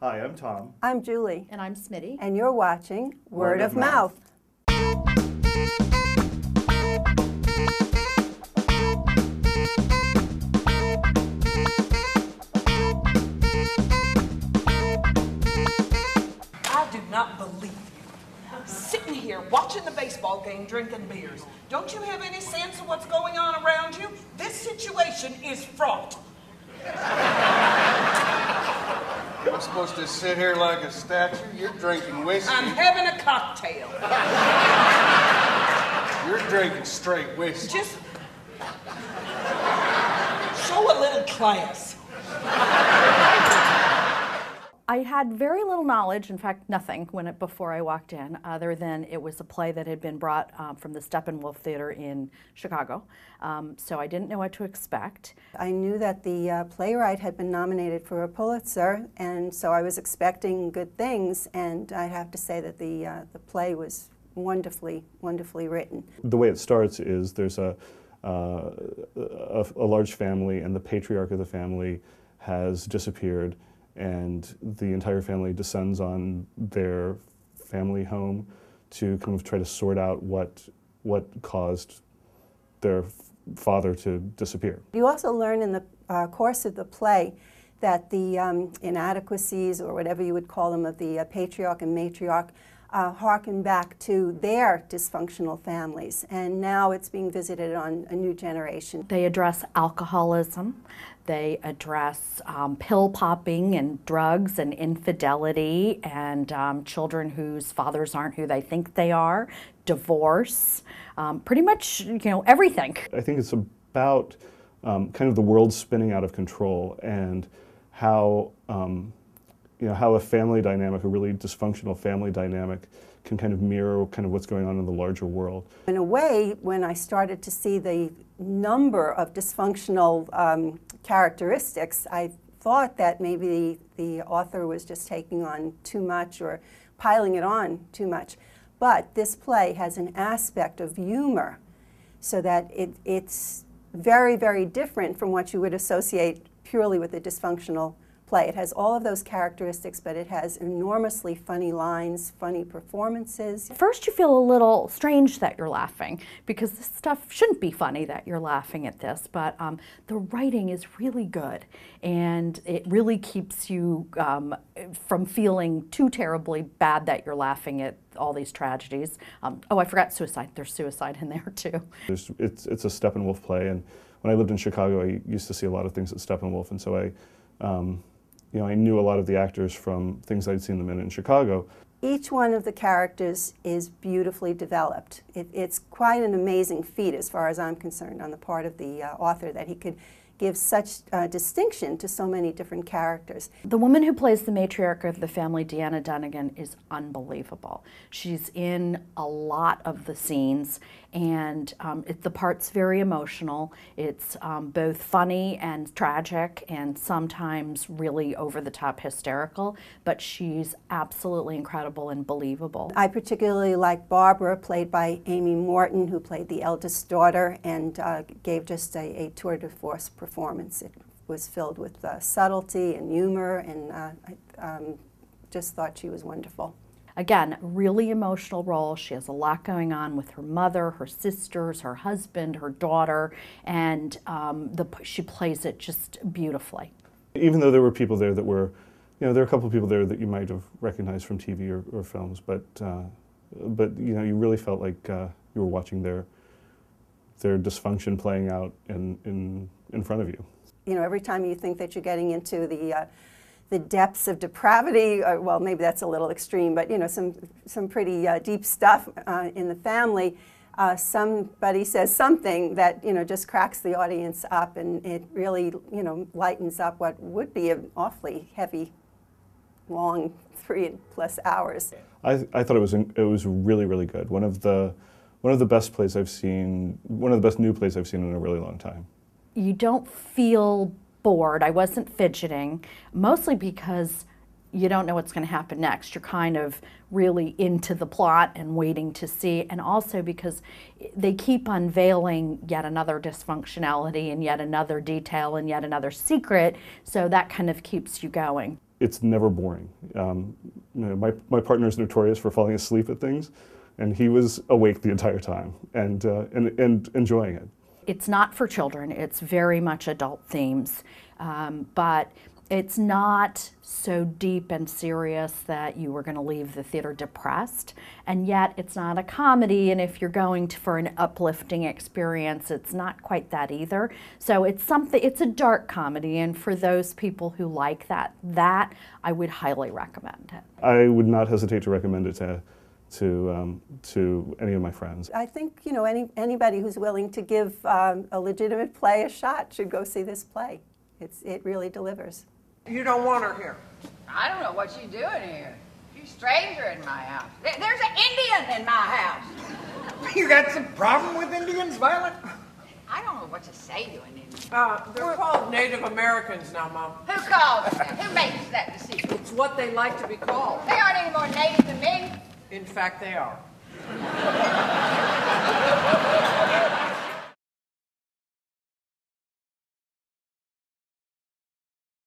Hi, I'm Tom. I'm Julie. And I'm SMITI. And you're watching Word of Mouth. I do not believe you. Sitting here watching the baseball game, drinking beers. Don't you have any sense of what's going on around you? This situation is fraught. I'm supposed to sit here like a statue? You're drinking whiskey. I'm having a cocktail. You're drinking straight whiskey. Just show a little class. I had very little knowledge, in fact nothing, before I walked in, other than it was a play that had been brought from the Steppenwolf Theater in Chicago. So I didn't know what to expect. I knew that the playwright had been nominated for a Pulitzer, and so I was expecting good things, and I have to say that the play was wonderfully written. The way it starts is there's a large family, and the patriarch of the family has disappeared, and the entire family descends on their family home to kind of try to sort out what caused their father to disappear. You also learn in the course of the play that the inadequacies, or whatever you would call them, of the patriarch and matriarch harken back to their dysfunctional families, and now it's being visited on a new generation. They address alcoholism, they address pill popping and drugs and infidelity and children whose fathers aren't who they think they are, divorce, pretty much, everything. I think it's about kind of the world spinning out of control, and how how a family dynamic, a really dysfunctional family dynamic, can kind of mirror kind of what's going on in the larger world. In a way, when I started to see the number of dysfunctional characteristics, I thought that maybe the author was just taking on too much or piling it on too much. But this play has an aspect of humor, so that it's very, very different from what you would associate purely with a dysfunctional play. It has all of those characteristics, but it has enormously funny lines, funny performances. First you feel a little strange that you're laughing, because this stuff shouldn't be funny that you're laughing at this, but the writing is really good, and it really keeps you from feeling too terribly bad that you're laughing at all these tragedies. Oh, I forgot suicide. There's suicide in there too. It's a Steppenwolf play, and when I lived in Chicago, I used to see a lot of things at Steppenwolf, and so I knew a lot of the actors from things I'd seen them in Chicago. Each one of the characters is beautifully developed. It's quite an amazing feat, as far as I'm concerned, on the part of the author, that he could give such distinction to so many different characters. The woman who plays the matriarch of the family, Deanna Dunnigan, is unbelievable. She's in a lot of the scenes, and the part's very emotional. It's both funny and tragic, and sometimes really over-the-top hysterical, but she's absolutely incredible and believable. I particularly like Barbara, played by Amy Morton, who played the eldest daughter, and gave just a tour de force performance. It was filled with subtlety and humor, and I just thought she was wonderful. Again, really emotional role. She has a lot going on with her mother, her sisters, her husband, her daughter, and she plays it just beautifully. Even though there were people there that were, there are a couple of people there that you might have recognized from TV or films, but you really felt like you were watching their dysfunction playing out in front of you. Every time you think that you're getting into the depths of depravity, well, maybe that's a little extreme, but some pretty deep stuff in the family, somebody says something that just cracks the audience up, and it really lightens up what would be an awfully heavy, long 3+ hours. I thought it was really, really good. One of the best plays I've seen, one of the best new plays I've seen in a really long time. You don't feel bored. I wasn't fidgeting, mostly because you don't know what's going to happen next. You're kind of really into the plot and waiting to see, and also because they keep unveiling yet another dysfunctionality and yet another detail and yet another secret, so that kind of keeps you going. it's never boring. My partner is notorious for falling asleep at things, and he was awake the entire time and enjoying it. It's not for children. It's very much adult themes, but it's not so deep and serious that you were going to leave the theater depressed, and yet it's not a comedy, and if you're going for an uplifting experience, it's not quite that either. So it's a dark comedy, and for those people who like that I would highly recommend it. I would not hesitate to recommend it to any of my friends. I think, you know, anybody who's willing to give a legitimate play a shot should go see this play. It really delivers. You don't want her here. I don't know what she's doing here. She's a stranger in my house. There's an Indian in my house. You got some problem with Indians, Violet? I don't know what to say to an Indian. They're called Native Americans now, Mom. Who calls them that? Who makes that decision? It's what they like to be called. They aren't any more native than me. In fact, they are.